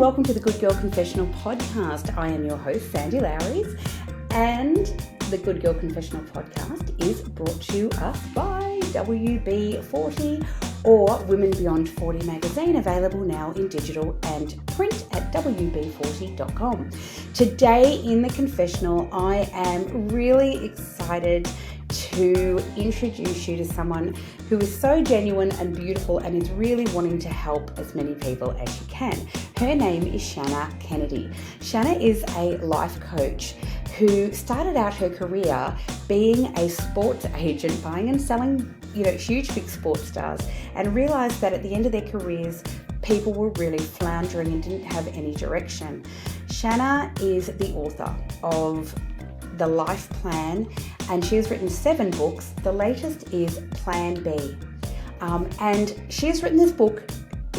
welcome to the Good Girl Confessional podcast. I am your host, Sandy Lowries, and the Good Girl Confessional podcast is brought to us by WB40 or Women Beyond 40 magazine, available now in digital and print at wb40.com. Today in the confessional, I am really excited to introduce you to someone who is so genuine and beautiful and is really wanting to help as many people as she can. Her name is Shannah Kennedy. Shannah is a life coach who started out her career being a sports agent, buying and selling, huge big sports stars, and realized that at the end of their careers, people were really floundering and didn't have any direction. Shannah is the author of The Life Plan, and she has written 7 books. The latest is Plan B. And she has written this book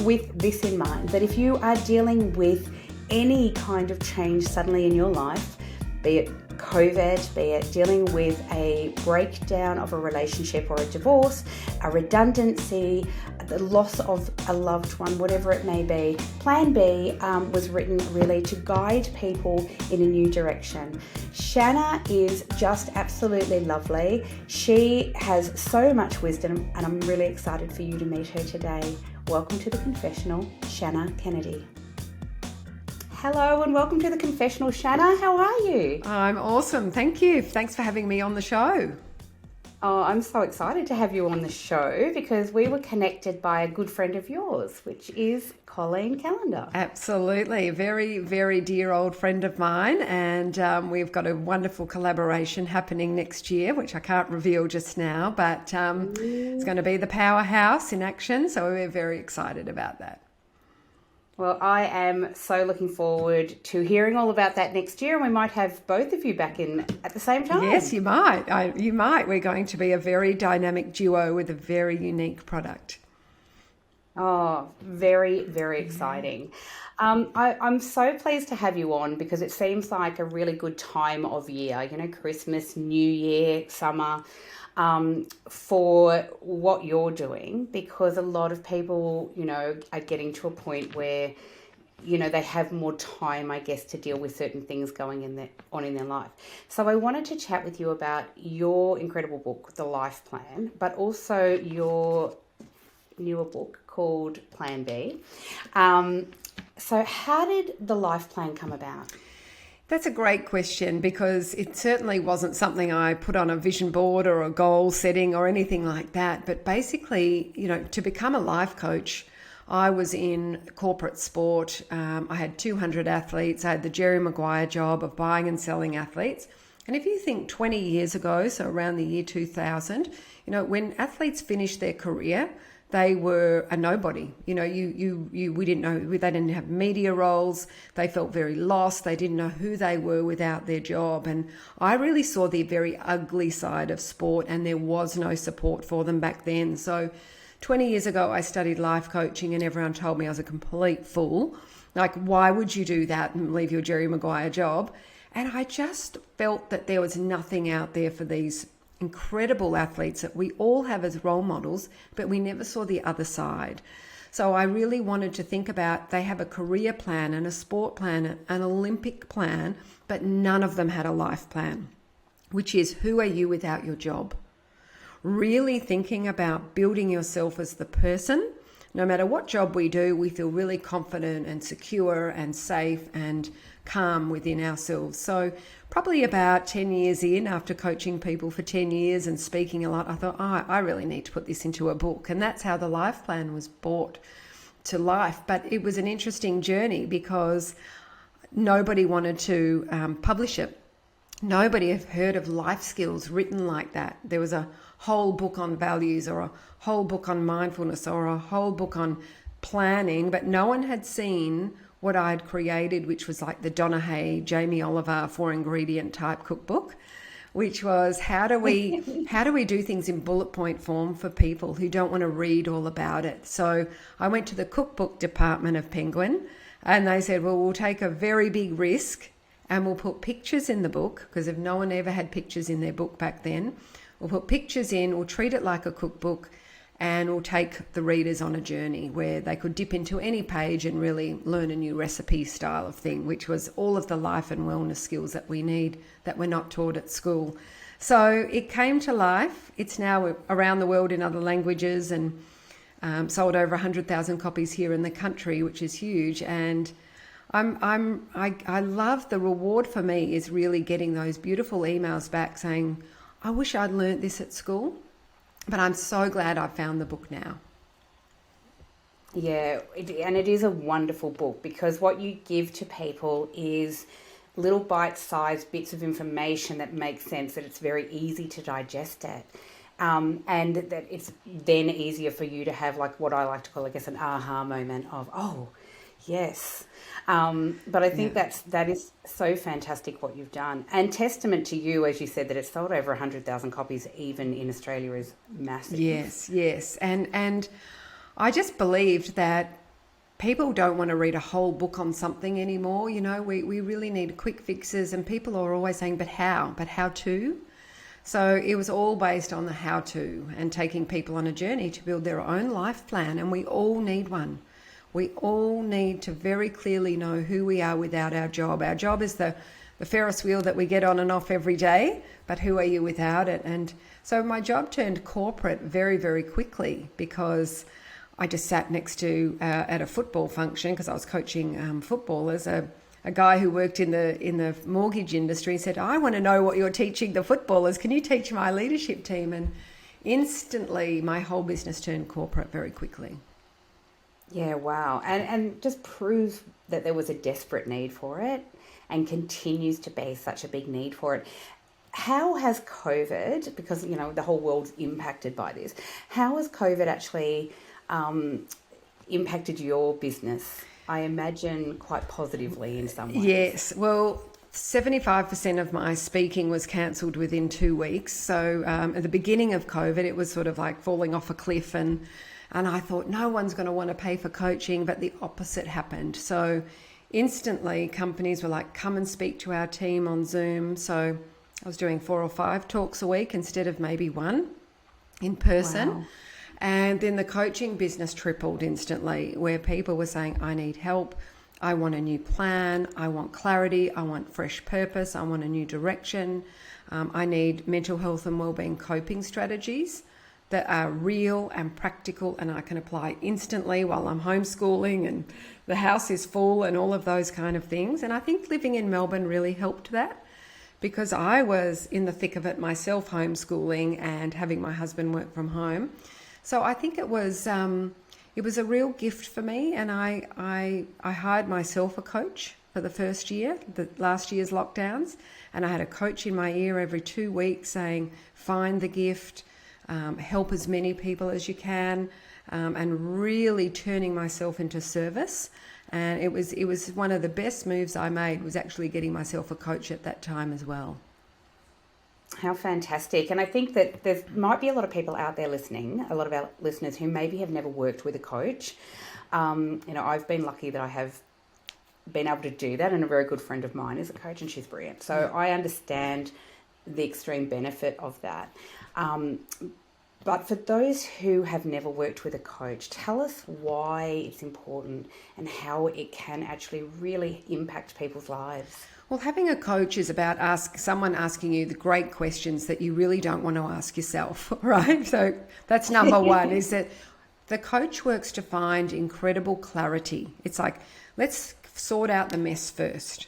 with this in mind, that if you are dealing with any kind of change suddenly in your life, be it COVID, be it dealing with a breakdown of a relationship or a divorce, a redundancy, the loss of a loved one, whatever it may be, Plan B was written really to guide people in a new direction. Shannah is just absolutely lovely. She has so much wisdom, and I'm really excited for you to meet her today. Welcome to the confessional, Shannah Kennedy. Hello and welcome to the confessional, Shannah. How are you? I'm awesome. Thank you. Thanks for having me on the show. Oh, I'm so excited to have you on the show because we were connected by a good friend of yours, which is Colleen Calendar. Absolutely. A very, very dear old friend of mine. And we've got a wonderful collaboration happening next year, which I can't reveal just now, but it's going to be the powerhouse in action. So we're very excited about that. Well, I am so looking forward to hearing all about that next year, and we might have both of you back in at the same time. Yes, you might. You might. We're going to be a very dynamic duo with a very unique product. Oh, very, very exciting. I'm so pleased to have you on because it seems like a really good time of year, Christmas, New Year, summer. For what you're doing, because a lot of people, are getting to a point where, they have more time, I guess, to deal with certain things going on in their life. So I wanted to chat with you about your incredible book, The Life Plan, but also your newer book called Plan B. So how did The Life Plan come about? That's a great question because it certainly wasn't something I put on a vision board or a goal setting or anything like that. But basically, to become a life coach, I was in corporate sport. I had 200 athletes. I had the Jerry Maguire job of buying and selling athletes. And if you think 20 years ago, so around the year 2000, when athletes finished their career, they were a nobody. We didn't know, they didn't have media roles. They felt very lost. They didn't know who they were without their job. And I really saw the very ugly side of sport, and there was no support for them back then. So 20 years ago, I studied life coaching, and everyone told me I was a complete fool. Like, why would you do that and leave your Jerry Maguire job? And I just felt that there was nothing out there for these incredible athletes that we all have as role models, but we never saw the other side. So I really wanted to think about, they have a career plan and a sport plan, an Olympic plan, but none of them had a life plan, which is, who are you without your job? Really thinking about building yourself as the person. No matter what job we do, we feel really confident and secure and safe and calm within ourselves. So probably about 10 years in, after coaching people for 10 years and speaking a lot, I thought, I really need to put this into a book. And that's how the life plan was brought to life. But it was an interesting journey because nobody wanted to publish it. Nobody had heard of life skills written like that. There was a whole book on values or a whole book on mindfulness or a whole book on planning, but no one had seen what I'd created, which was like the Donna Hay, Jamie Oliver 4-ingredient type cookbook, which was how do we do things in bullet point form for people who don't want to read all about it. So I went to the cookbook department of Penguin, and they said, well, we'll take a very big risk and we'll put pictures in the book, because if no one ever had pictures in their book back then, we'll put pictures in, we'll treat it like a cookbook, and will take the readers on a journey where they could dip into any page and really learn a new recipe style of thing, which was all of the life and wellness skills that we need that we're not taught at school. So it came to life. It's now around the world in other languages and sold over 100,000 copies here in the country, which is huge. And I love the reward for me is really getting those beautiful emails back saying, I wish I'd learnt this at school, but I'm so glad I found the book now. Yeah, and it is a wonderful book because what you give to people is little bite-sized bits of information that make sense, that it's very easy to digest it. And that it's then easier for you to have like what I like to call, I guess, an aha moment of, oh, yes. But I think that is so fantastic what you've done. And testament to you, as you said, that it's sold over 100,000 copies even in Australia is massive. Yes. And I just believed that people don't want to read a whole book on something anymore. You know, we really need quick fixes, and people are always saying, but how to? So it was all based on the how to and taking people on a journey to build their own life plan. And we all need one. We all need to very clearly know who we are without our job. Our job is the Ferris wheel that we get on and off every day, but who are you without it? And so my job turned corporate very, very quickly because I just sat next to, at a football function, because I was coaching footballers, a guy who worked in the mortgage industry said, I want to know what you're teaching the footballers. Can you teach my leadership team? And instantly my whole business turned corporate very quickly. Yeah, wow. And just proves that there was a desperate need for it and continues to be such a big need for it. How has COVID, because, you know, the whole world's impacted by this, how has COVID actually impacted your business? I imagine quite positively in some ways. Yes, well, 75% of my speaking was cancelled within 2 weeks. So at the beginning of COVID, it was sort of like falling off a cliff, and I thought no one's going to want to pay for coaching, but the opposite happened. So instantly companies were like, come and speak to our team on Zoom. So I was doing 4 or 5 talks a week instead of maybe 1 in person. Wow. And then the coaching business tripled instantly, where people were saying, I need help. I want a new plan. I want clarity. I want fresh purpose. I want a new direction. I need mental health and wellbeing coping strategies that are real and practical and I can apply instantly while I'm homeschooling and the house is full and all of those kind of things. And I think living in Melbourne really helped that, because I was in the thick of it myself, homeschooling and having my husband work from home. So I think it was a real gift for me, and I hired myself a coach for the first year, the last year's lockdowns, and I had a coach in my ear every 2 weeks saying, find the gift, help as many people as you can, and really turning myself into service. And it was one of the best moves I made, was actually getting myself a coach at that time as well. How fantastic. And I think that there might be a lot of people out there listening, a lot of our listeners who maybe have never worked with a coach. I've been lucky that I have been able to do that, and a very good friend of mine is a coach and she's brilliant. So I understand the extreme benefit of that. But for those who have never worked with a coach, tell us why it's important and how it can actually really impact people's lives. Well, having a coach is about someone asking you the great questions that you really don't want to ask yourself, right? So that's number one, is that the coach works to find incredible clarity. It's like, let's sort out the mess first.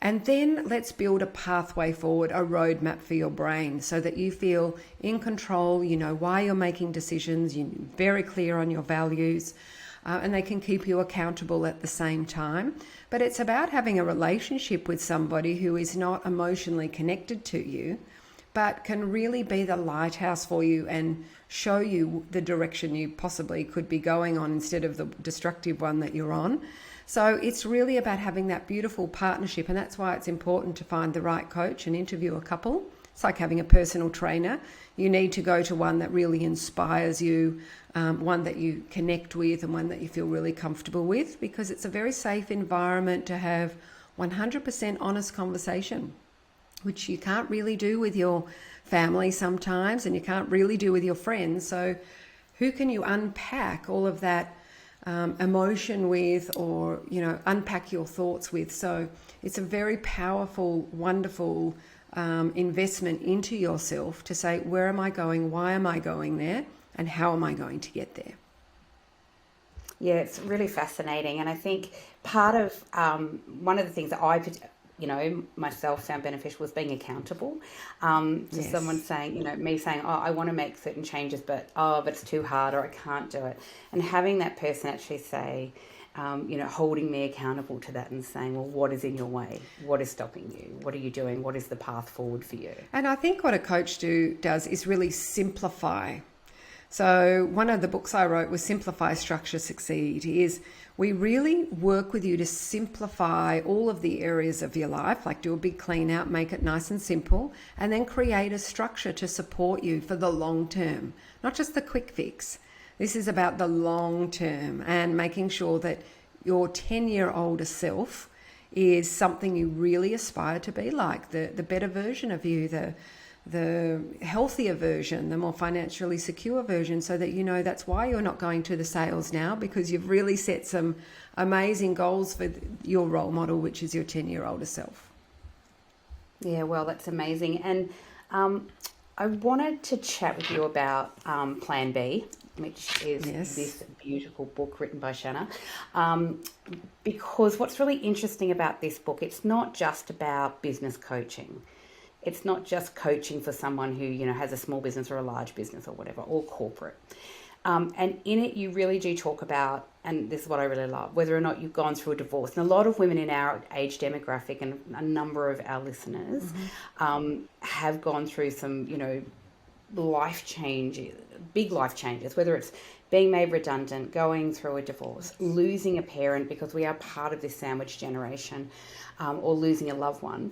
And then let's build a pathway forward, a roadmap for your brain so that you feel in control, you know why you're making decisions, you're very clear on your values, and they can keep you accountable at the same time. But it's about having a relationship with somebody who is not emotionally connected to you, but can really be the lighthouse for you and show you the direction you possibly could be going on instead of the destructive one that you're on. So it's really about having that beautiful partnership, and that's why it's important to find the right coach and interview a couple. It's like having a personal trainer. You need to go to one that really inspires you, one that you connect with and one that you feel really comfortable with, because it's a very safe environment to have 100% honest conversation, which you can't really do with your family sometimes, and you can't really do with your friends. So who can you unpack all of that emotion with, or, unpack your thoughts with. So it's a very powerful, wonderful investment into yourself to say, where am I going? Why am I going there? And how am I going to get there? Yeah, it's really fascinating. And I think part of one of the things that I, myself found beneficial was being accountable to Yes. someone saying, me saying, oh, I want to make certain changes, but it's too hard, or I can't do it. And having that person actually say, holding me accountable to that and saying, well, what is in your way? What is stopping you? What are you doing? What is the path forward for you? And I think what a coach does is really simplify. So one of the books I wrote was Simplify, Structure, Succeed, is we really work with you to simplify all of the areas of your life, like do a big clean out, make it nice and simple, and then create a structure to support you for the long term, not just the quick fix. This is about the long term and making sure that your 10-year-older self is something you really aspire to be like, the better version of you, the healthier version, the more financially secure version, so that that's why you're not going to the sales now, because you've really set some amazing goals for your role model, which is your 10-year-older self. Yeah, well, that's amazing. And I wanted to chat with you about Plan B, which is this beautiful book written by Shannah. Because what's really interesting about this book, it's not just about business coaching. It's not just coaching for someone who, has a small business or a large business or whatever, or corporate. And in it, you really do talk about, and this is what I really love, whether or not you've gone through a divorce. And a lot of women in our age demographic, and a number of our listeners, have gone through some, life changes, big life changes, whether it's being made redundant, going through a divorce, losing a parent because we are part of this sandwich generation, or losing a loved one.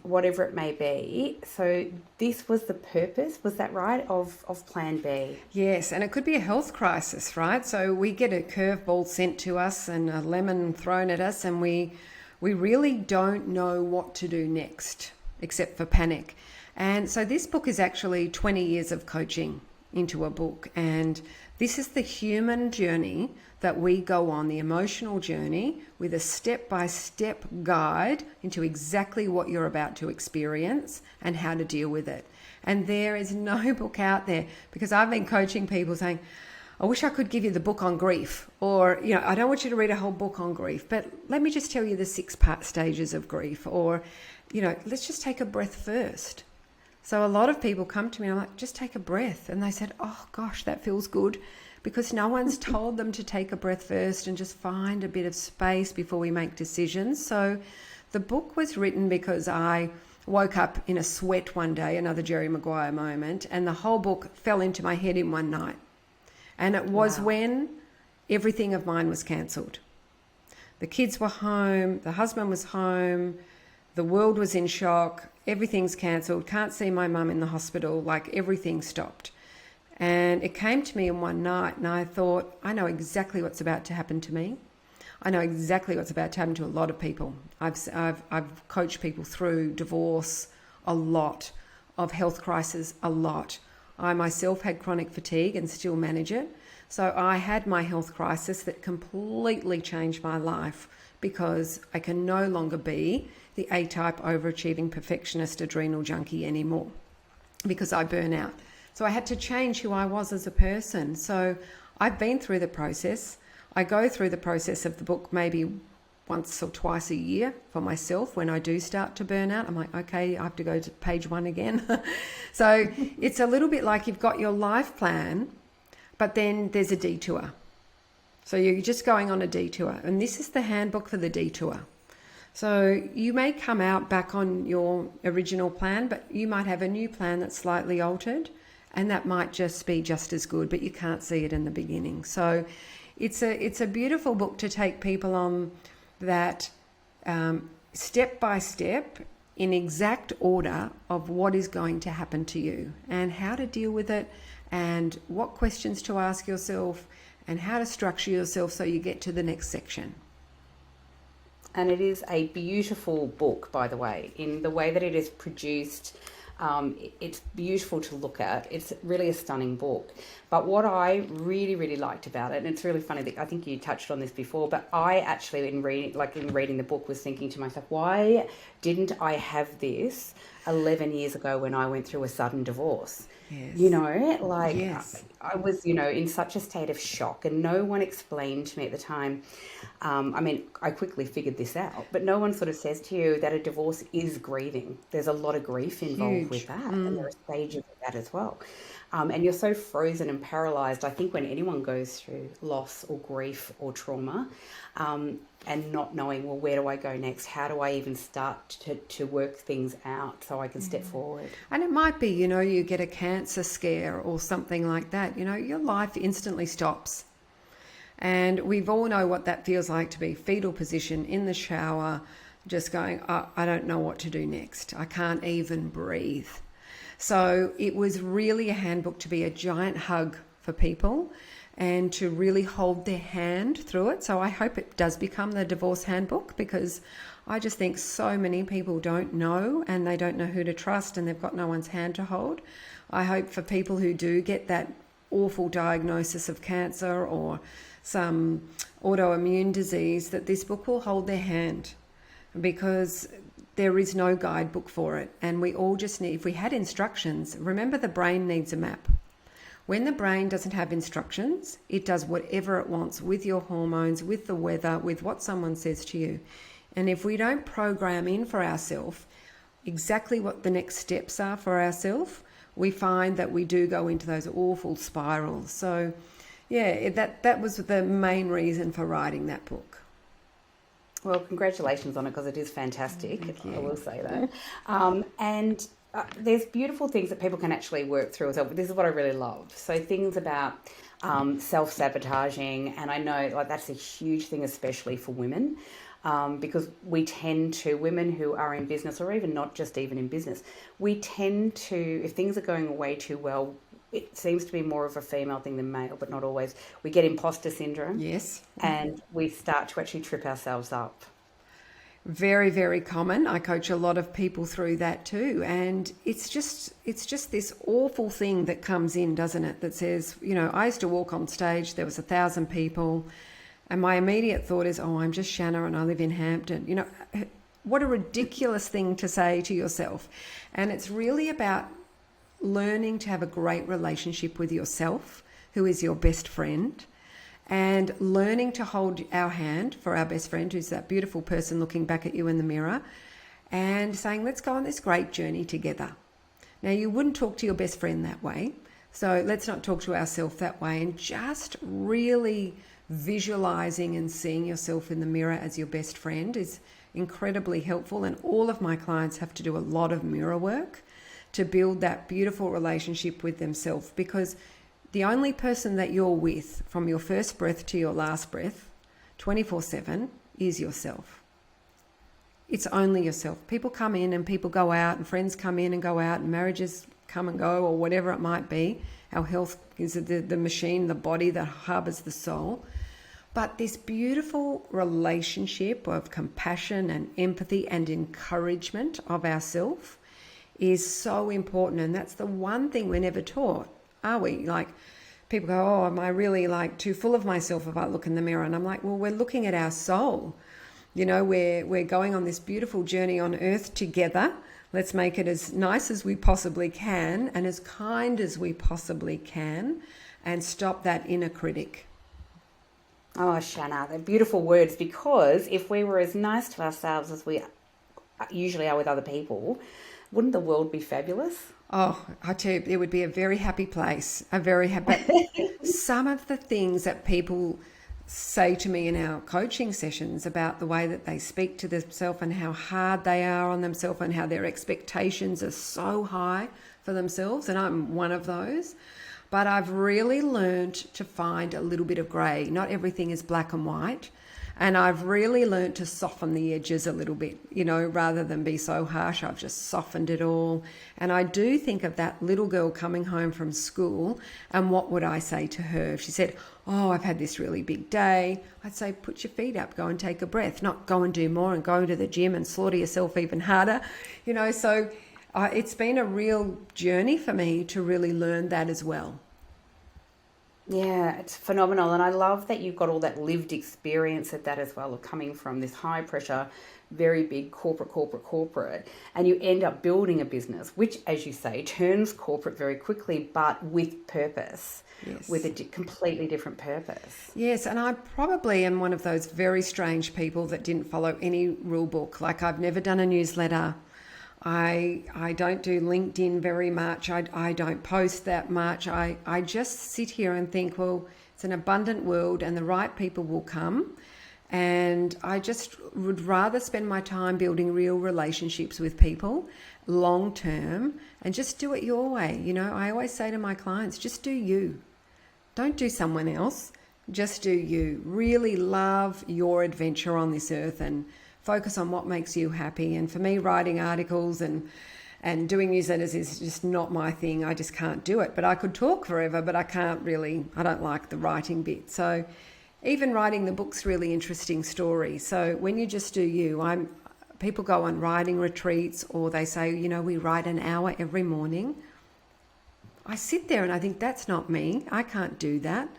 Whatever it may be. So this was the purpose, was that right, of Plan B? Yes, and it could be a health crisis, right? So we get a curveball sent to us and a lemon thrown at us, and we really don't know what to do next, except for panic. And so this book is actually 20 years of coaching into a book, and this is the human journey that we go on, the emotional journey, with a step-by-step guide into exactly what you're about to experience and how to deal with it. And there is no book out there, because I've been coaching people saying, I wish I could give you the book on grief, or, I don't want you to read a whole book on grief, but let me just tell you the 6 stages of grief, or, let's just take a breath first. So a lot of people come to me and I'm like, just take a breath. And they said, oh gosh, that feels good, because no one's told them to take a breath first and just find a bit of space before we make decisions. So the book was written because I woke up in a sweat one day, another Jerry Maguire moment, and the whole book fell into my head in one night. And it was when everything of mine was cancelled. The kids were home, the husband was home, the world was in shock, everything's cancelled, can't see my mum in the hospital, like everything stopped. And it came to me in one night, and I thought, I know exactly what's about to happen to me. I know exactly what's about to happen to a lot of people. I've coached people through divorce a lot, of health crisis a lot. I myself had chronic fatigue and still manage it. So I had my health crisis that completely changed my life, because I can no longer be the A-type overachieving perfectionist adrenal junkie anymore, because I burn out. So I had to change who I was as a person. So I've been through the process. I go through the process of the book maybe once or twice a year for myself. When I do start to burn out, I'm like, okay, I have to go to page 1 again. So it's a little bit like you've got your life plan, but then there's a detour. So you're just going on a detour. And this is the handbook for the detour. So you may come out back on your original plan, but you might have a new plan that's slightly altered, and that might just be just as good, but you can't see it in the beginning. So it's a beautiful book to take people on that step by step, in exact order of what is going to happen to you and how to deal with it, and what questions to ask yourself, and how to structure yourself so you get to the next section. And it is a beautiful book, by the way, in the way that it is produced. It's beautiful to look at. It's really a stunning book. But what I really, really liked about it, and it's really funny that I think you touched on this before, but I actually, in reading the book, was thinking to myself, why didn't I have this 11 years ago when I went through a sudden divorce? Yes. Yes. I was, in such a state of shock, and no one explained to me at the time. I quickly figured this out, but no one sort of says to you that a divorce is grieving. There's a lot of grief involved with that, and there are stages of that as well. And you're so frozen and paralyzed. I think when anyone goes through loss or grief or trauma, and not knowing, well, where do I go next? How do I even start to work things out so I can step forward? And it might be, you get a cancer scare or something like that. Your life instantly stops. And we've all know what that feels like, to be fetal position in the shower, just going, I don't know what to do next. I can't even breathe. So it was really a handbook to be a giant hug for people and to really hold their hand through it. So I hope it does become the Divorce Handbook, because I just think so many people don't know, and they don't know who to trust, and they've got no one's hand to hold. I hope for people who do get that awful diagnosis of cancer or some autoimmune disease, that this book will hold their hand, because there is no guidebook for it. And we all just need, if we had instructions, remember the brain needs a map. When the brain doesn't have instructions, it does whatever it wants with your hormones, with the weather, with what someone says to you. And if we don't program in for ourselves exactly what the next steps are for ourselves, we find that we do go into those awful spirals. So yeah, that was the main reason for writing that book. Well, congratulations on it, because it is fantastic. I will say that. And there's beautiful things that people can actually work through as well. This is what I really love. So things about self-sabotaging, and I know that's a huge thing, especially for women, because we tend to, women who are in business, or even not just even in business, we tend to, if things are going way too well, it seems to be more of a female thing than male, but not always. We get imposter syndrome. Yes. And we start to actually trip ourselves up. Very, very common. I coach a lot of people through that too. And it's just this awful thing that comes in, doesn't it? That says, I used to walk on stage, there was 1,000 people, and my immediate thought is, oh, I'm just Shannah and I live in Hampton. What a ridiculous thing to say to yourself. And it's really about learning to have a great relationship with yourself, who is your best friend, and learning to hold our hand for our best friend, who's that beautiful person looking back at you in the mirror, and saying, let's go on this great journey together. Now, you wouldn't talk to your best friend that way, so let's not talk to ourselves that way, and just really visualizing and seeing yourself in the mirror as your best friend is incredibly helpful. And all of my clients have to do a lot of mirror work to build that beautiful relationship with themselves, because the only person that you're with from your first breath to your last breath, 24/7, is yourself. It's only yourself. People come in and people go out, and friends come in and go out, and marriages come and go, or whatever it might be. Our health is the machine, the body that harbors the soul. But this beautiful relationship of compassion and empathy and encouragement of ourselves is so important. And that's the one thing we're never taught, are we? People go, oh, am I really too full of myself if I look in the mirror? And I'm like, well, we're looking at our soul. We're going on this beautiful journey on earth together. Let's make it as nice as we possibly can and as kind as we possibly can, and stop that inner critic. Oh, Shannah, they're beautiful words, because if we were as nice to ourselves as we usually are with other people, wouldn't the world be fabulous? Oh, I tell you, it would be a very happy place, a very happy. Some of the things that people say to me in our coaching sessions about the way that they speak to themselves and how hard they are on themselves and how their expectations are so high for themselves, and I'm one of those. But I've really learned to find a little bit of grey. Not everything is black and white. And I've really learned to soften the edges a little bit, rather than be so harsh. I've just softened it all. And I do think of that little girl coming home from school, and what would I say to her? If she said, oh, I've had this really big day, I'd say, put your feet up, go and take a breath, not go and do more and go to the gym and slaughter yourself even harder. So it's been a real journey for me to really learn that as well. Yeah, it's phenomenal. And I love that you've got all that lived experience at that as well, of coming from this high pressure, very big corporate, and you end up building a business, which, as you say, turns corporate very quickly, but with purpose, Yes. with a completely different purpose. Yes, and I probably am one of those very strange people that didn't follow any rule book. Like, I've never done a newsletter. I don't do LinkedIn very much. I don't post that much. I just sit here and think, well, it's an abundant world and the right people will come. And I just would rather spend my time building real relationships with people long term and just do it your way. You know, I always say to my clients, just do you. Don't do someone else. Just do you. Really love your adventure on this earth and focus on what makes you happy. And for me, writing articles and doing newsletters is just not my thing. I just can't do it. But I could talk forever, but I don't like the writing bit. So even writing the book's really interesting story. So when you just do you, people go on writing retreats, or they say, you know, we write an hour every morning. I sit there and I think, that's not me. I can't do that.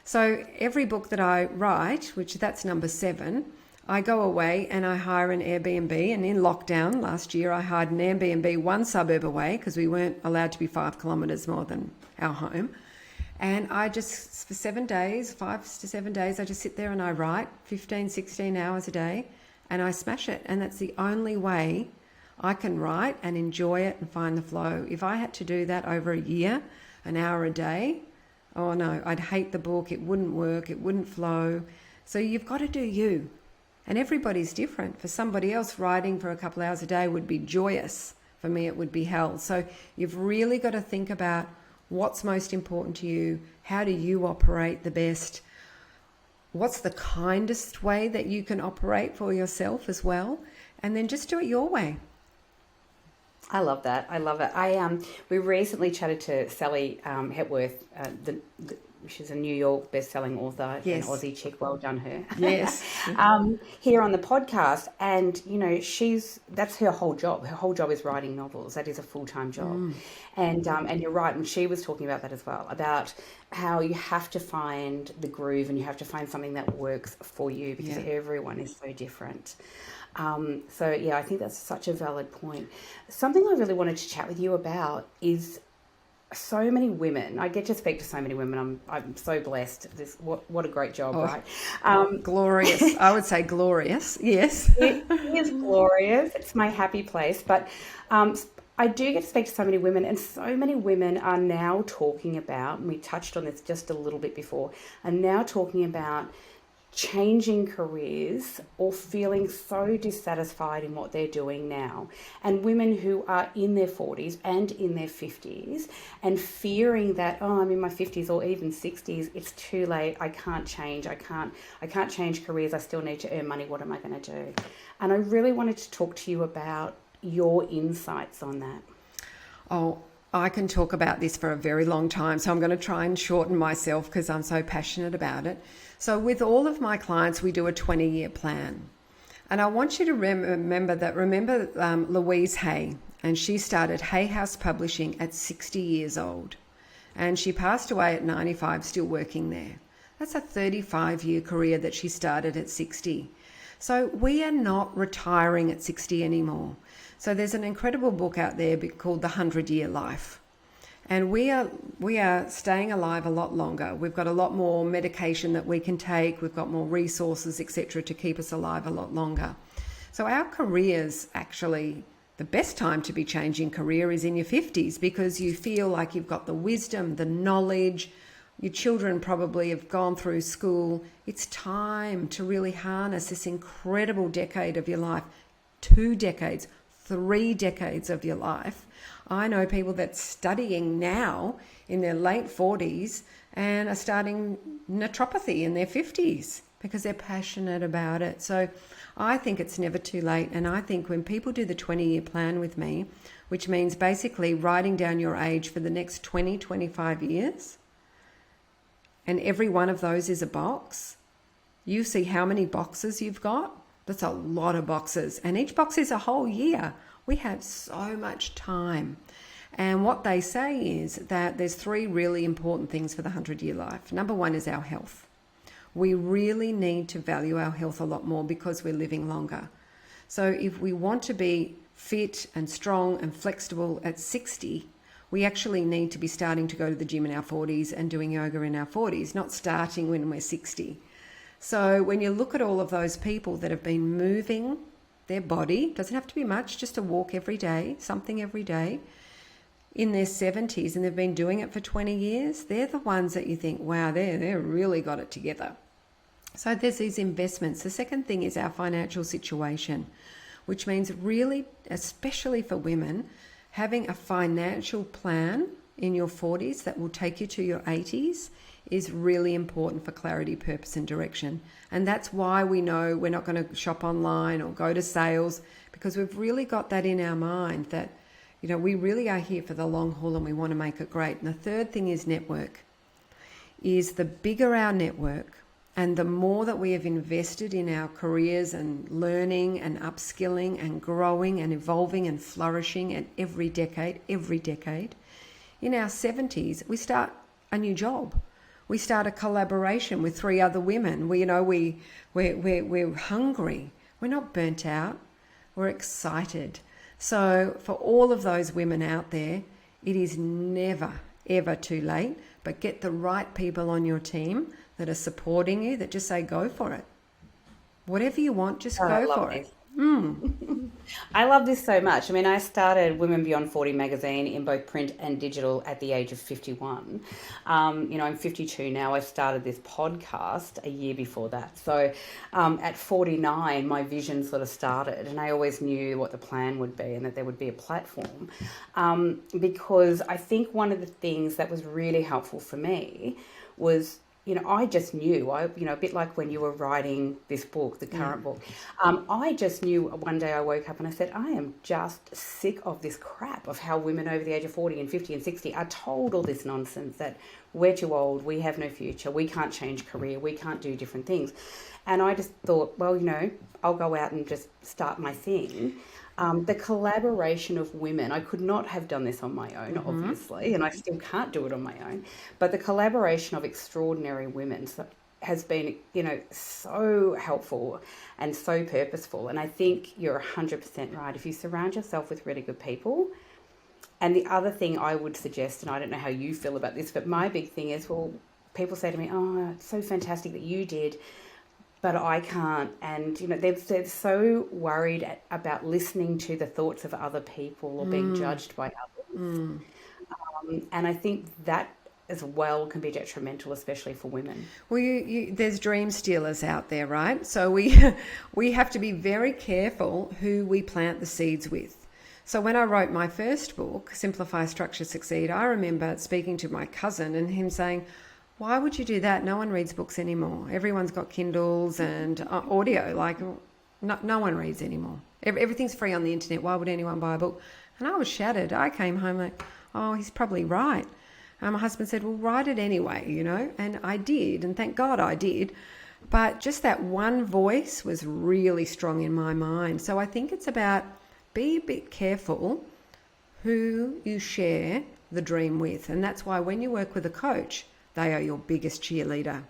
So every book that I write, which that's number 7, I go away and I hire an Airbnb. And in lockdown last year, I hired an Airbnb 1 suburb away because we weren't allowed to be 5 kilometres more than our home. And I just, for 7 days, 5 to 7 days, I just sit there and I write 15, 16 hours a day and I smash it. And that's the only way I can write and enjoy it and find the flow. If I had to do that over a year, an hour a day, oh no, I'd hate the book. It wouldn't work. It wouldn't flow. So you've got to do you. And everybody's different. For somebody else, writing for a couple of hours a day would be joyous. For me, it would be hell. So you've really got to think about what's most important to you. How do you operate the best? What's the kindest way that you can operate for yourself as well? And then just do it your way. I love that. I love it. We recently chatted to Sally Hepworth, she's a New York best-selling author, Yes. an Aussie chick. Well done, her. Yes. Here on the podcast, and you know, that's her whole job. Her whole job is writing novels. That is a full-time job. And you're right. And she was talking about that as well, about how you have to find the groove and you have to find something that works for you, because everyone is so different. So yeah, I think that's such a valid point. Something I really wanted to chat with you about is so many women. I get to speak to so many women. I'm so blessed. What a great job, right? Glorious. I would say glorious. Yes. It is glorious. It's my happy place. But I do get to speak to so many women, and so many women are now talking about, and we touched on this just a little bit before, are now talking about changing careers or feeling so dissatisfied in what they're doing now. And women who are in their 40s and in their 50s and fearing that, oh, I'm in my 50s or even 60s, it's too late, I can't change, I can't change careers, I still need to earn money, what am I going to do? And I really wanted to talk to you about your insights on that. Oh, I can talk about this for a very long time, so I'm going to try and shorten myself because I'm so passionate about it. So with all of my clients, we do a 20-year plan. And I want you to remember Louise Hay, and she started Hay House Publishing at 60 years old. And she passed away at 95, still working there. That's a 35-year career that she started at 60. So we are not retiring at 60 anymore. So there's an incredible book out there called The 100-Year Life. And we are staying alive a lot longer. We've got a lot more medication that we can take. We've got more resources, etc., to keep us alive a lot longer. So our careers, actually, the best time to be changing career is in your 50s, because you feel like you've got the wisdom, the knowledge. Your children probably have gone through school. It's time to really harness this incredible decade of your life, 2 decades, 3 decades of your life. I know people that's studying now in their late 40s and are starting naturopathy in their 50s because they're passionate about it. So I think it's never too late. And I think when people do the 20-year plan with me, which means basically writing down your age for the next 20, 25 years, and every one of those is a box, you see how many boxes you've got. That's a lot of boxes. And each box is a whole year. We have so much time. And what they say is that there's 3 really important things for the 100-year life. Number 1 is our health. We really need to value our health a lot more because we're living longer. So if we want to be fit and strong and flexible at 60, we actually need to be starting to go to the gym in our 40s and doing yoga in our 40s, not starting when we're 60. So when you look at all of those people that have been moving their body, doesn't have to be much, just a walk every day, something every day, in their 70s, and they've been doing it for 20 years, they're the ones that you think, wow, they're really got it together. So there's these investments. The second thing is our financial situation, which means really, especially for women, having a financial plan in your 40s that will take you to your 80s is really important for clarity, purpose and direction. And that's why we know we're not going to shop online or go to sales, because we've really got that in our mind that, you know, we really are here for the long haul and we want to make it great. And the third thing is network. Is the bigger our network and the more that we have invested in our careers and learning and upskilling and growing and evolving and flourishing at every decade, in our 70s, we start a new job. We start a collaboration with 3 other women. We're hungry. We're not burnt out. We're excited. So for all of those women out there, it is never, ever too late, but get the right people on your team that are supporting you, that just say, go for it. Whatever you want, just go for it. I love this so much. I mean, I started Women Beyond 40 magazine in both print and digital at the age of 51. I'm 52 now. I started this podcast a year before that. So at 49, my vision sort of started, and I always knew what the plan would be and that there would be a platform. Because I think one of the things that was really helpful for me was, I just knew, a bit like when you were writing this book, the current book, I just knew one day I woke up and I said, I am just sick of this crap of how women over the age of 40 and 50 and 60 are told all this nonsense that we're too old, we have no future, we can't change career, we can't do different things. And I just thought, well, I'll go out and just start my thing. The collaboration of women, I could not have done this on my own, obviously, and I still can't do it on my own, but the collaboration of extraordinary women has been, so helpful and so purposeful. And I think you're 100% right. If you surround yourself with really good people, and the other thing I would suggest, and I don't know how you feel about this, but my big thing is, well, people say to me, oh, it's so fantastic that you did, but I can't. And, they're so worried about listening to the thoughts of other people or being judged by others. And I think that as well can be detrimental, especially for women. Well, there's dream stealers out there, right? So we have to be very careful who we plant the seeds with. So when I wrote my first book, Simplify, Structure, Succeed, I remember speaking to my cousin and him saying, why would you do that? No one reads books anymore. Everyone's got Kindles and audio. Like, no one reads anymore. Everything's free on the internet. Why would anyone buy a book? And I was shattered. I came home like, oh, he's probably right. My husband said, well, write it anyway, And I did, and thank God I did. But just that one voice was really strong in my mind. So I think it's about be a bit careful who you share the dream with. And that's why when you work with a coach, they are your biggest cheerleader.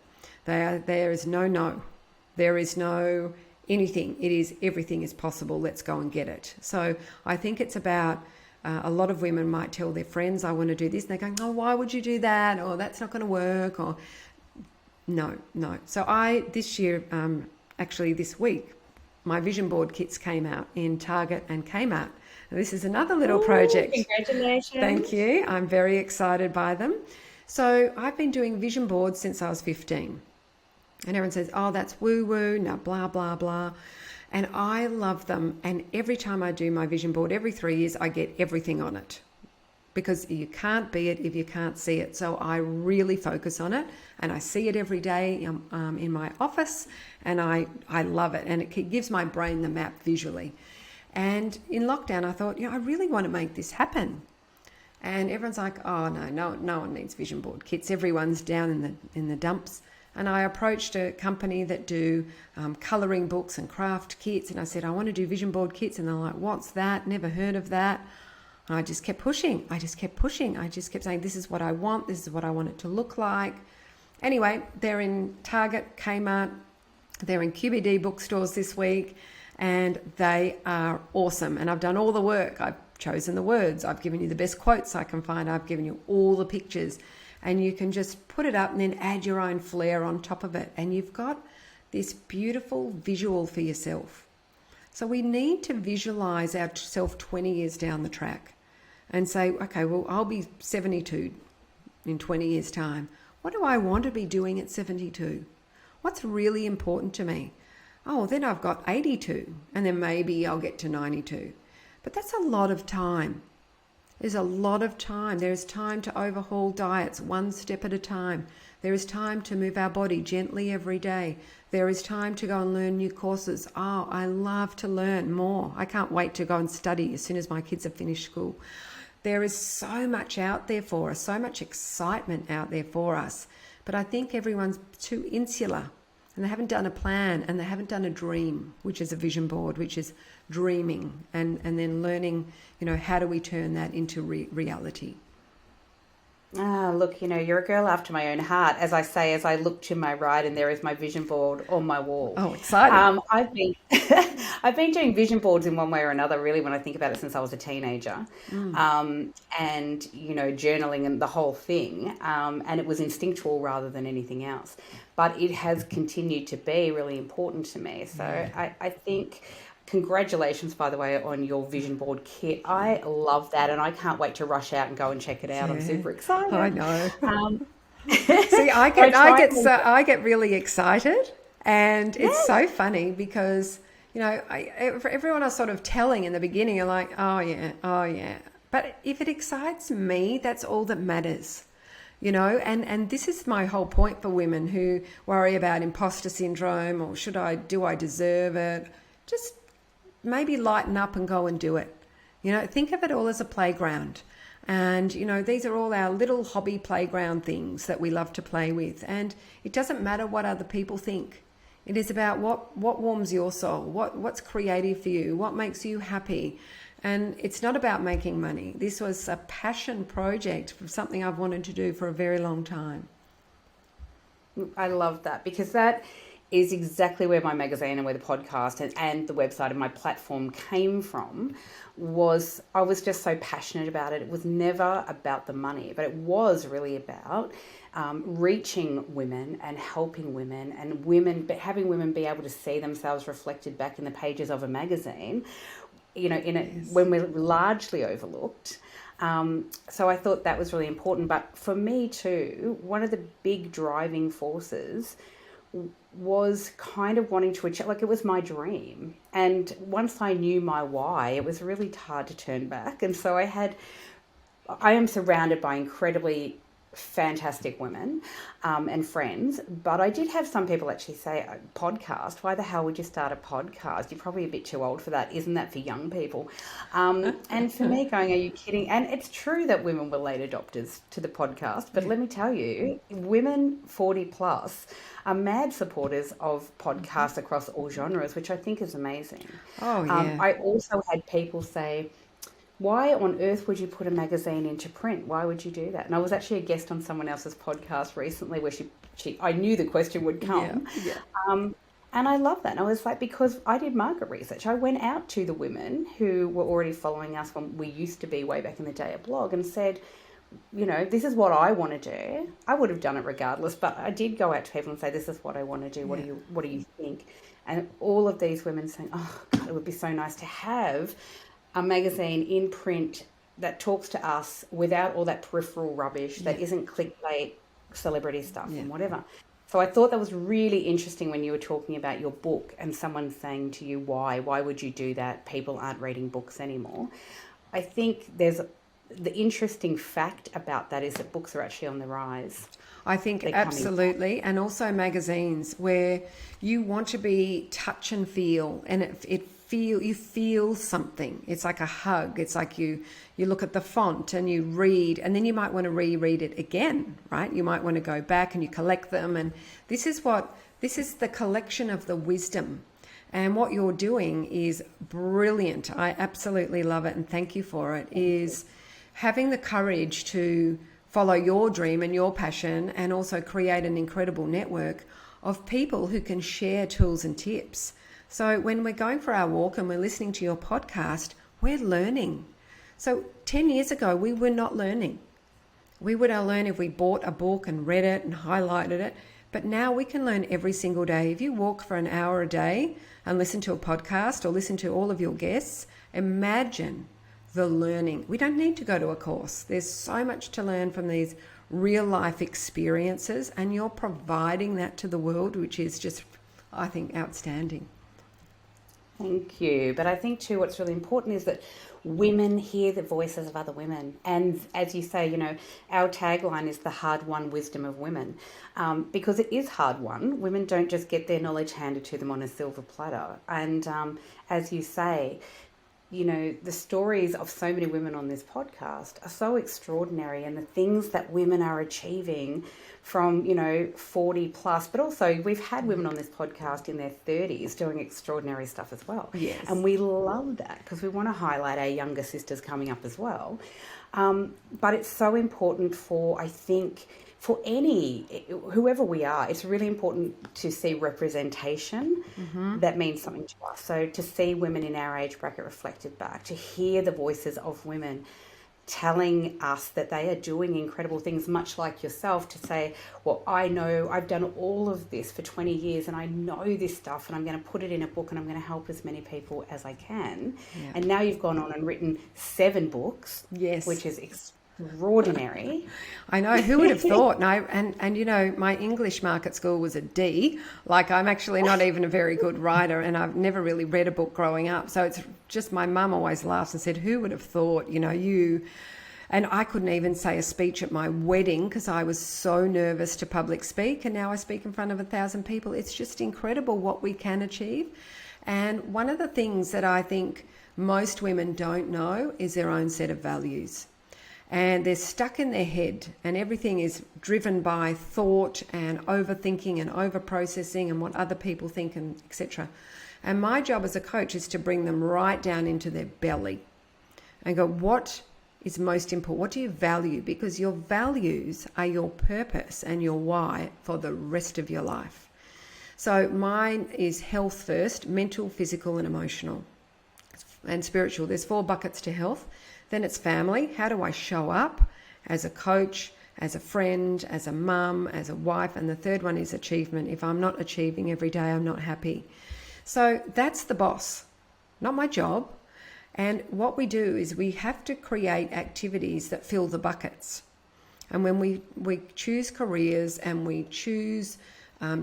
There is no. There is no anything. It is everything is possible. Let's go and get it. So I think it's about a lot of women might tell their friends, I want to do this. And they're going, oh, why would you do that? Or that's not going to work. Or no. So this year, actually this week, my vision board kits came out in Target and Kmart. This is another little project. Congratulations. Thank you. I'm very excited by them. So I've been doing vision boards since I was 15. And everyone says, oh, that's woo-woo, now blah, blah, blah. And I love them. And every time I do my vision board, every 3 years, I get everything on it. Because you can't be it if you can't see it. So I really focus on it. And I see it every day in my office. And I love it. And it gives my brain the map visually. And in lockdown, I thought, I really want to make this happen. And everyone's like, oh, no one needs vision board kits. Everyone's down in the dumps. And I approached a company that do colouring books and craft kits. And I said, I want to do vision board kits. And they're like, what's that? Never heard of that. And I just kept pushing. I just kept saying, this is what I want. This is what I want it to look like. Anyway, they're in Target, Kmart. They're in QBD bookstores this week. And they are awesome. And I've done all the work. I've chosen the words. I've given you the best quotes I can find. I've given you all the pictures. And you can just put it up and then add your own flair on top of it. And you've got this beautiful visual for yourself. So we need to visualize ourselves 20 years down the track and say, okay, well, I'll be 72 in 20 years' time. What do I want to be doing at 72? What's really important to me? Oh, then I've got 82, and then maybe I'll get to 92. But that's a lot of time. There's a lot of time. There is time to overhaul diets one step at a time. There is time to move our body gently every day. There is time to go and learn new courses. Oh, I love to learn more. I can't wait to go and study as soon as my kids have finished school. There is so much out there for us, so much excitement out there for us. But I think everyone's too insular, and they haven't done a plan, and they haven't done a dream, which is a vision board, which is dreaming, and then learning, how do we turn that into reality? Look, you're a girl after my own heart. As I say, as I look to my right, and there is my vision board on my wall. Oh, exciting. I've been I've been doing vision boards in one way or another, really, when I think about it, since I was a teenager. And, journaling and the whole thing. And it was instinctual rather than anything else. But it has continued to be really important to me. So I think... Congratulations, by the way, on your vision board kit. I love that, and I can't wait to rush out and go and check it out. I'm super excited. I know. See, I get really excited, and it's so funny because everyone I was sort of telling in the beginning are like, oh yeah. But if it excites me, that's all that matters. And this is my whole point for women who worry about imposter syndrome, or do I deserve it? Just maybe lighten up and go and do it. Think of it all as a playground. And, these are all our little hobby playground things that we love to play with. And it doesn't matter what other people think. It is about what warms your soul, what's creative for you, what makes you happy. And it's not about making money. This was a passion project for something I've wanted to do for a very long time. I love that, because that is exactly where my magazine and where the podcast and the website and my platform came from. I was just so passionate about it. It was never about the money, but it was really about reaching women and helping women, and having women be able to see themselves reflected back in the pages of a magazine, when we're largely overlooked. So I thought that was really important. But for me too, one of the big driving forces was kind of wanting to achieve, it was my dream. And once I knew my why, it was really hard to turn back. And so I am surrounded by incredibly fantastic women and friends, but I did have some people actually say, podcast, why the hell would you start a podcast? You're probably a bit too old for that. Isn't that for young people? And for me going, are you kidding? And it's true that women were late adopters to the podcast, but let me tell you, women 40 plus are mad supporters of podcasts across all genres, which I think is amazing. Oh, yeah. I also had people say, why on earth would you put a magazine into print? Why would you do that? And I was actually a guest on someone else's podcast recently where I knew the question would come. Yeah. And I love that. And I was like, because I did market research. I went out to the women who were already following us when we used to be way back in the day a blog, and said, this is what I want to do. I would have done it regardless, but I did go out to people and say, this is what I want to do. What do you think? And all of these women saying, oh God, it would be so nice to have a magazine in print that talks to us without all that peripheral rubbish that isn't clickbait, celebrity stuff and whatever. So I thought that was really interesting when you were talking about your book and someone saying to you, why would you do that? People aren't reading books anymore. I think the interesting fact about that is that books are actually on the rise. I think absolutely. And also magazines where you want to be touch and feel, and it feel something. It's like a hug. It's like you look at the font and you read, and then you might want to reread it again, right? You might want to go back and you collect them. And this is the collection of the wisdom. And what you're doing is brilliant. I absolutely love it, and thank you for it, is having the courage to follow your dream and your passion, and also create an incredible network of people who can share tools and tips. So when we're going for our walk and we're listening to your podcast, we're learning. So 10 years ago, we were not learning. We would learn if we bought a book and read it and highlighted it. But now we can learn every single day. If you walk for an hour a day and listen to a podcast or listen to all of your guests, imagine the learning. We don't need to go to a course. There's so much to learn from these real life experiences, and you're providing that to the world, which is just, I think, outstanding. Thank you. But I think too, what's really important is that women hear the voices of other women. And as you say, our tagline is the hard-won wisdom of women, because it is hard-won. Women don't just get their knowledge handed to them on a silver platter. And as you say, the stories of so many women on this podcast are so extraordinary, and the things that women are achieving from, 40 plus, but also we've had women on this podcast in their 30s doing extraordinary stuff as well. Yes. And we love that because we want to highlight our younger sisters coming up as well. But it's so important for whoever we are, it's really important to see representation that means something to us. So to see women in our age bracket reflected back, to hear the voices of women telling us that they are doing incredible things, much like yourself, to say, well, I know I've done all of this for 20 years and I know this stuff, and I'm going to put it in a book and I'm going to help as many people as I can. Yeah. And now you've gone on and written 7 books, yes, which is extraordinary. I know, who would have thought? And my English mark at school was a D. Like, I'm actually not even a very good writer, and I've never really read a book growing up. So it's just, my mum always laughs and said, who would have thought, you... And I couldn't even say a speech at my wedding because I was so nervous to public speak, and now I speak in front of 1,000 people. It's just incredible what we can achieve. And one of the things that I think most women don't know is their own set of values. And they're stuck in their head, and everything is driven by thought and overthinking and overprocessing and what other people think, and etc. And my job as a coach is to bring them right down into their belly and go, what is most important? What do you value? Because your values are your purpose and your why for the rest of your life. So mine is health first, mental, physical, and emotional, and spiritual. There's 4 buckets to health. Then it's family. How do I show up as a coach, as a friend, as a mum, as a wife? And the third one is achievement. If I'm not achieving every day, I'm not happy. So that's the boss, not my job. And what we do is we have to create activities that fill the buckets. And when we choose careers and we choose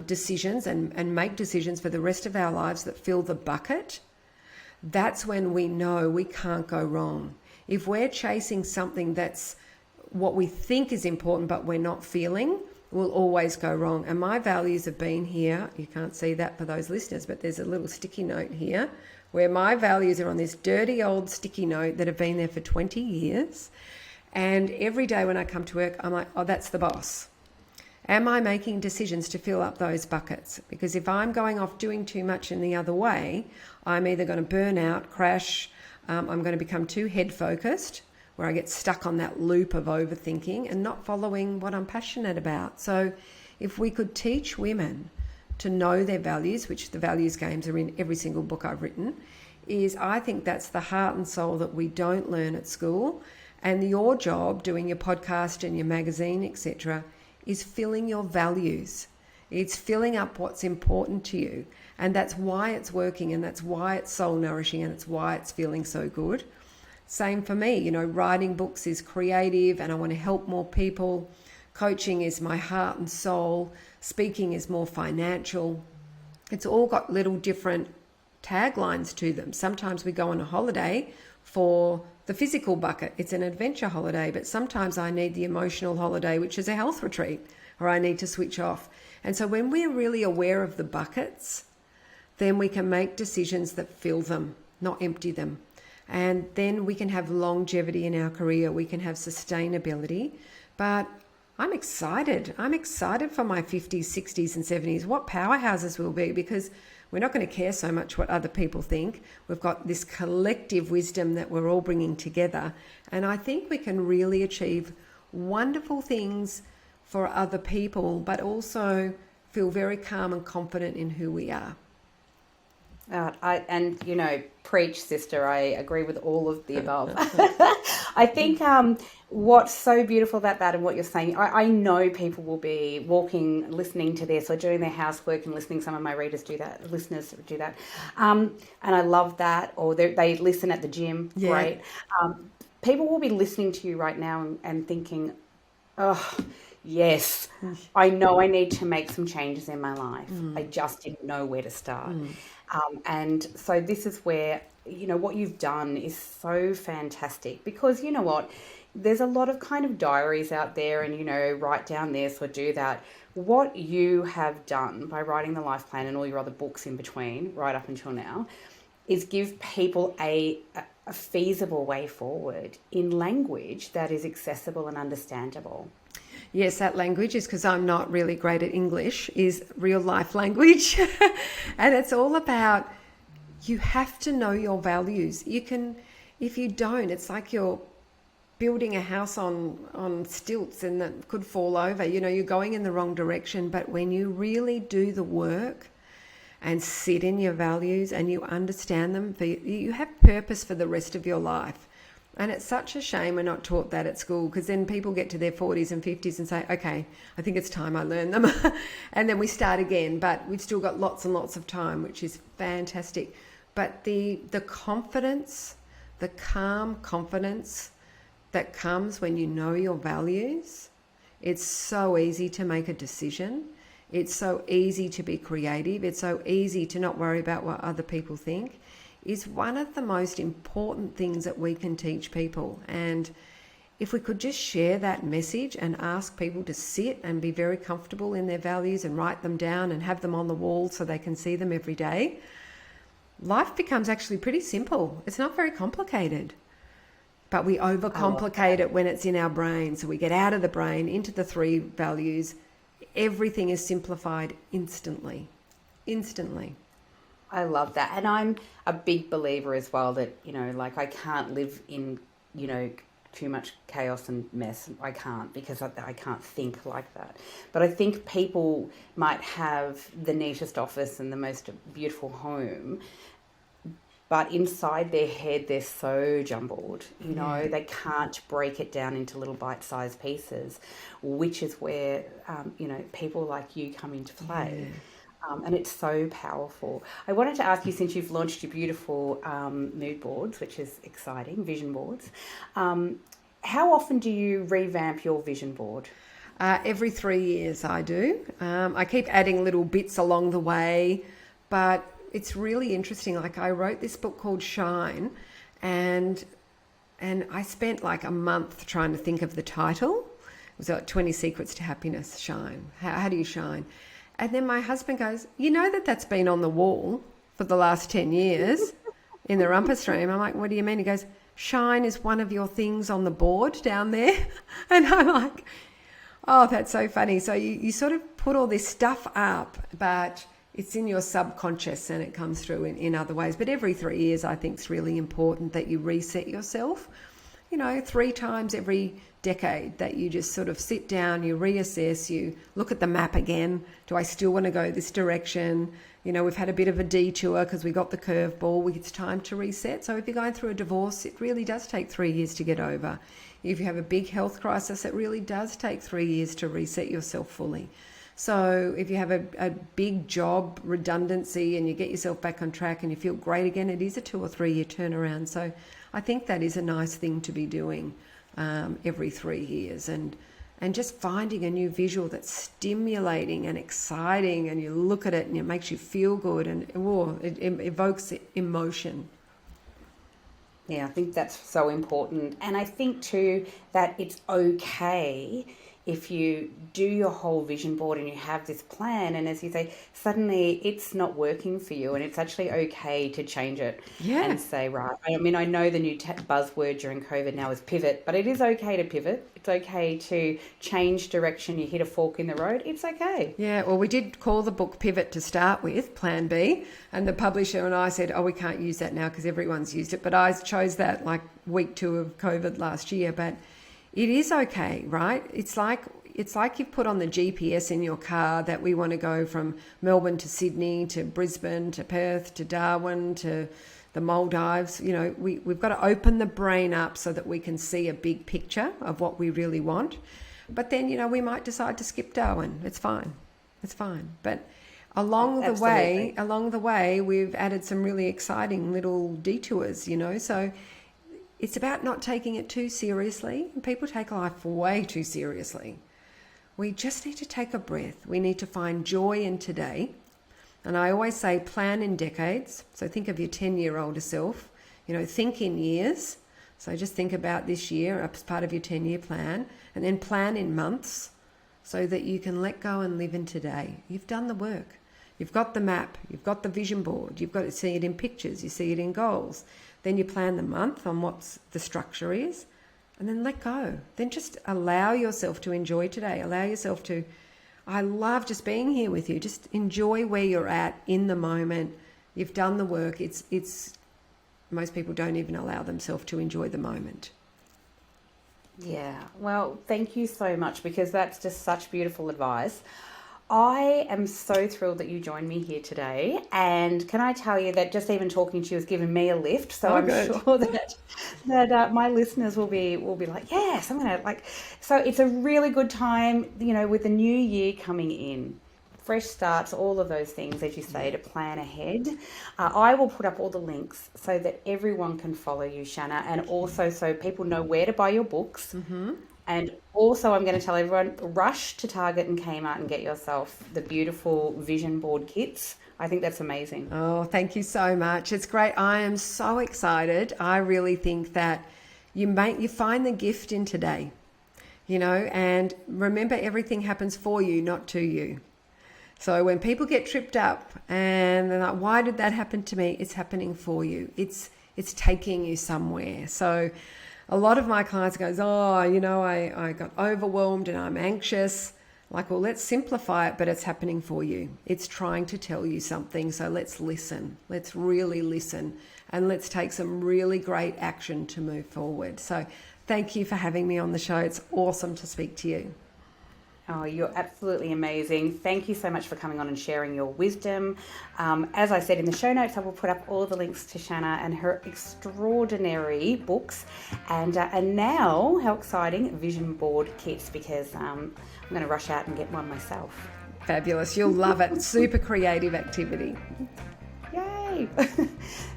decisions and make decisions for the rest of our lives that fill the bucket, that's when we know we can't go wrong. If we're chasing something that's what we think is important but we're not feeling, we'll always go wrong. And my values have been here. You can't see that for those listeners, but there's a little sticky note here where my values are on this dirty old sticky note that have been there for 20 years. And every day when I come to work, I'm like, oh, that's the boss. Am I making decisions to fill up those buckets? Because if I'm going off doing too much in the other way, I'm either going to burn out, crash, I'm going to become too head focused, where I get stuck on that loop of overthinking and not following what I'm passionate about. So if we could teach women to know their values, which the values games are in every single book I've written, I think that's the heart and soul that we don't learn at school. And your job, doing your podcast and your magazine, etc., is filling your values. It's filling up what's important to you. And that's why it's working, and that's why it's soul nourishing, and it's why it's feeling so good. Same for me, writing books is creative and I want to help more people. Coaching is my heart and soul. Speaking is more financial. It's all got little different taglines to them. Sometimes we go on a holiday for the physical bucket. It's an adventure holiday, but sometimes I need the emotional holiday, which is a health retreat, or I need to switch off. And so when we're really aware of the buckets, then we can make decisions that fill them, not empty them. And then we can have longevity in our career. We can have sustainability. But I'm excited. I'm excited for my 50s, 60s and 70s, what powerhouses we'll be, because we're not going to care so much what other people think. We've got this collective wisdom that we're all bringing together. And I think we can really achieve wonderful things for other people, but also feel very calm and confident in who we are. Preach, sister. I agree with all of the above. I think what's so beautiful about that and what you're saying, I know people will be walking, listening to this or doing their housework and listening. Some of my listeners do that. And I love that. Or they listen at the gym. Yeah. Great. People will be listening to you right now and thinking, oh, yes, I know I need to make some changes in my life. I just didn't know where to start. And so this is where, what you've done is so fantastic, because you know what, there's a lot of kind of diaries out there and, write down this or do that. What you have done by writing the life plan and all your other books in between, right up until now, is give people a feasible way forward in language that is accessible and understandable. Yes, that language is, because I'm not really great at English, is real life language. And it's all about, you have to know your values. If you don't, it's like you're building a house on stilts and that could fall over. You're going in the wrong direction. But when you really do the work and sit in your values and you understand them, you have purpose for the rest of your life. And it's such a shame we're not taught that at school, because then people get to their 40s and 50s and say, okay, I think it's time I learn them. And then we start again, but we've still got lots and lots of time, which is fantastic. But the confidence, the calm confidence that comes when you know your values, it's so easy to make a decision. It's so easy to be creative. It's so easy to not worry about what other people think. Is one of the most important things that we can teach people. And if we could just share that message and ask people to sit and be very comfortable in their values and write them down and have them on the wall so they can see them every day, life becomes actually pretty simple. It's not very complicated. But we overcomplicate it when it's in our brain. So we get out of the brain into the 3 values. Everything is simplified instantly. I love that. And I'm a big believer as well that, I can't live in, too much chaos and mess. I can't, because I can't think like that. But I think people might have the neatest office and the most beautiful home, but inside their head, they're so jumbled, they can't break it down into little bite-sized pieces, which is where, people like you come into play. Yeah. And it's so powerful. I wanted to ask you, since you've launched your beautiful mood boards, which is exciting, vision boards, how often do you revamp your vision board? Every 3 years I do. I keep adding little bits along the way, but it's really interesting. Like, I wrote this book called Shine, and I spent like a month trying to think of the title. It was like 20 Secrets to Happiness, Shine. How do you shine? And then my husband goes, that's been on the wall for the last 10 years in the rumpus stream. I'm like, what do you mean? He goes, shine is one of your things on the board down there. And I'm like, oh, that's so funny. So you sort of put all this stuff up, but it's in your subconscious and it comes through in other ways. But every 3 years, I think it's really important that you reset yourself. 3 times every decade, that you just sort of sit down, you reassess, you look at the map again. Do I still want to go this direction? We've had a bit of a detour because we got the curveball. It's time to reset. So if you're going through a divorce, it really does take 3 years to get over. If you have a big health crisis, it really does take 3 years to reset yourself fully. So if you have a big job redundancy and you get yourself back on track and you feel great again, it is a 2 or 3 year turnaround. So I think that is a nice thing to be doing every 3 years, and just finding a new visual that's stimulating and exciting, and you look at it and it makes you feel good, and it evokes emotion. Yeah, I think that's so important. And I think too that it's okay if you do your whole vision board and you have this plan, and as you say, suddenly it's not working for you, and it's actually okay to change it and say, right, I mean, I know the new buzzword during COVID now is pivot, but it is okay to pivot. It's okay to change direction. You hit a fork in the road. It's okay. Yeah, well, we did call the book Pivot to start with, Plan B, and the publisher and I said, we can't use that now because everyone's used it, but I chose that like week 2 of COVID last year. But it is okay, right? It's like you've put on the GPS in your car that we want to go from Melbourne to Sydney to Brisbane to Perth to Darwin to the Maldives. You know, we've got to open the brain up so that we can see a big picture of what we really want. But then, you know, we might decide to skip Darwin. It's fine. But along the way, we've added some really exciting little detours, you know, so it's about not taking it too seriously. People take life way too seriously. We just need to take a breath. We need to find joy in today. And I always say plan in decades. So think of your 10-year-older self, you know, think in years. So just think about this year as part of your 10-year plan, and then plan in months so that you can let go and live in today. You've done the work. You've got the map. You've got the vision board. You've got to see it in pictures. You see it in goals. Then you plan the month on what the structure is, and then let go. Then just allow yourself to enjoy today. Allow yourself to, I love just being here with you. Just enjoy where you're at in the moment. You've done the work. It's most people don't even allow themselves to enjoy the moment. Yeah, well, thank you so much, because that's just such beautiful advice. I am so thrilled that you joined me here today, and can I tell you that just even talking to you has given me a lift. So I'm sure that my listeners will be like, yes, I'm gonna like. So it's a really good time, you know, with the new year coming in, fresh starts, all of those things, as you say, to plan ahead. I will put up all the links so that everyone can follow you, Shannah, and also so people know where to buy your books. Mm-hmm. And also, I'm going to tell everyone, rush to Target and Kmart and get yourself the beautiful vision board kits. I think that's amazing. Oh, thank you so much. It's great. I am so excited. I really think that you find the gift in today, you know, and remember, everything happens for you, not to you. So when people get tripped up and they're like, why did that happen to me? It's happening for you. It's taking you somewhere. So a lot of my clients goes, I got overwhelmed and I'm anxious. Like, well, let's simplify it, but it's happening for you. It's trying to tell you something. So let's listen. Let's really listen, and let's take some really great action to move forward. So thank you for having me on the show. It's awesome to speak to you. Oh, you're absolutely amazing. Thank you so much for coming on and sharing your wisdom. As I said in the show notes, I will put up all the links to Shannah and her extraordinary books. And now, how exciting, vision board kits, because I'm going to rush out and get one myself. Fabulous. You'll love it. Super creative activity. Yay.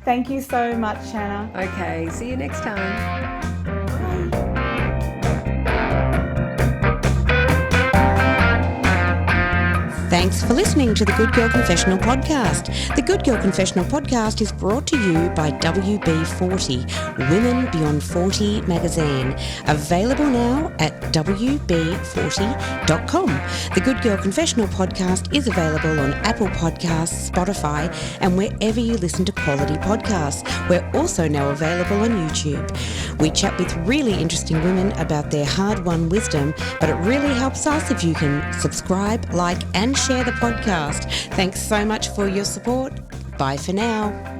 Thank you so much, Shannah. Okay. See you next time. Thanks for listening to the Good Girl Confessional podcast. The Good Girl Confessional podcast is brought to you by WB40, Women Beyond 40 magazine. Available now at WB40.com. The Good Girl Confessional podcast is available on Apple Podcasts, Spotify, and wherever you listen to quality podcasts. We're also now available on YouTube. We chat with really interesting women about their hard-won wisdom, but it really helps us if you can subscribe, like, and share the podcast. Thanks so much for your support. Bye for now.